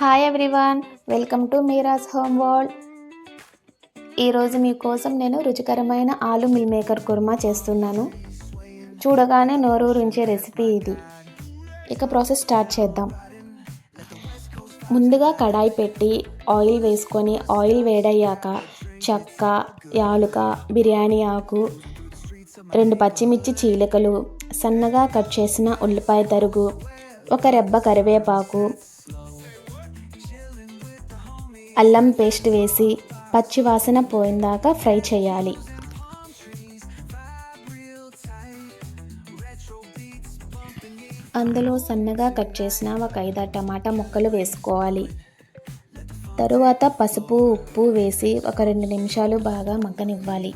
Hi everyone, welcome to Meera's home world. ఈరోజు మీకోసం నేను రుచికరమైన ఆలు మిల్ మేకర్ కుర్మా చేస్తున్నాను. చూడగానే నోరూరించే రెసిపీ ఇది. ఇక ప్రాసెస్ స్టార్ట్ చేద్దాం. ముందుగా కడాయి పెట్టి ఆయిల్ వేసుకొని ఆయిల్ వేడయ్యాక చెక్క, యాలుక, బిర్యానీ ఆకు, 2 పచ్చిమిర్చి చీలికలు, సన్నగా కట్ చేసిన ఉల్లిపాయ తరుగు, 1 రెబ్బ కరివేపాకు, అల్లం పేస్ట్ వేసి పచ్చి వాసన పోయిందాకా ఫ్రై చేయాలి. అందులో సన్నగా కట్ చేసిన 5 టమాటా ముక్కలు వేసుకోవాలి. తరువాత పసుపు, ఉప్పు వేసి 2 నిమిషాలు బాగా మగ్గనివ్వాలి.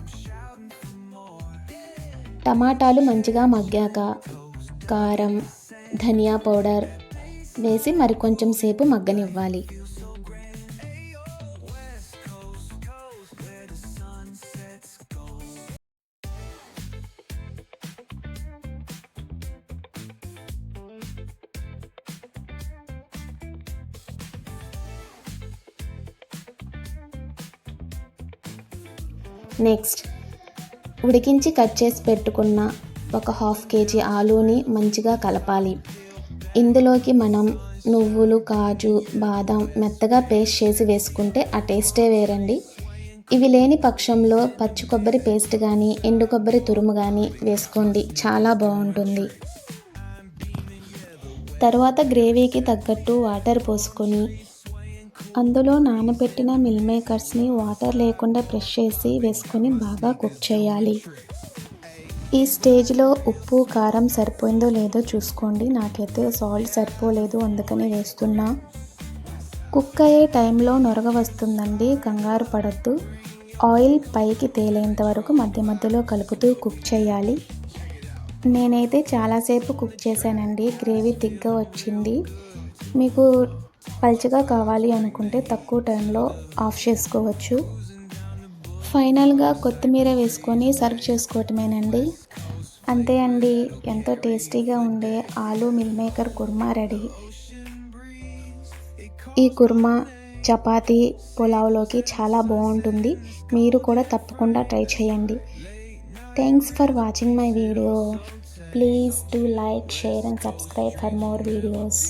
టమాటాలు మంచిగా మగ్గాక కారం, ధనియా పౌడర్ వేసి మరికొంచెం సేపు మగ్గనివ్వాలి. నెక్స్ట్ ఉడికించి కట్ చేసి పెట్టుకున్న 1/2 కేజీ ఆలూని మంచిగా కలపాలి. ఇందులోకి మనం నువ్వులు, కాజు, బాదం మెత్తగా పేస్ట్ చేసి వేసుకుంటే ఆ టేస్టే వేరండి. ఇవి లేని పక్షంలో పచ్చి కొబ్బరి పేస్ట్ కానీ, ఎండు కొబ్బరి తురుము కానీ వేసుకోండి, చాలా బాగుంటుంది. తర్వాత గ్రేవీకి తగ్గట్టు వాటర్ పోసుకొని అందులో నానబెట్టిన మిల్ మేకర్స్ని వాటర్ లేకుండా ప్రెస్ చేసి వేసుకొని బాగా కుక్ చేయాలి. ఈ స్టేజ్లో ఉప్పు, కారం సరిపోయిందో లేదో చూసుకోండి. నాకైతే సాల్ట్ సరిపోలేదు, అందుకని వేస్తున్నా. కుక్ అయ్యే టైంలో నొరగ వస్తుందండి, కంగారు పడద్దు. ఆయిల్ పైకి తేలేంత వరకు మధ్య మధ్యలో కలుపుతూ కుక్ చేయాలి. నేనైతే చాలాసేపు కుక్ చేశానండి, గ్రేవీ థిక్గా వచ్చింది. మీకు పల్చగా కావాలి అనుకుంటే తక్కువ టైంలో ఆఫ్ చేసుకోవచ్చు. ఫైనల్గా కొత్తిమీర వేసుకొని సర్వ్ చేసుకోవటమేనండి. అంతే అండి, ఎంతో టేస్టీగా ఉండే ఆలు మిల్ మేకర్ కుర్మా రెడీ. ఈ కుర్మా చపాతీ, పులావ్లోకి చాలా బాగుంటుంది. మీరు కూడా తప్పకుండా ట్రై చేయండి. Thanks for watching my video. Please do like, share and subscribe for more videos.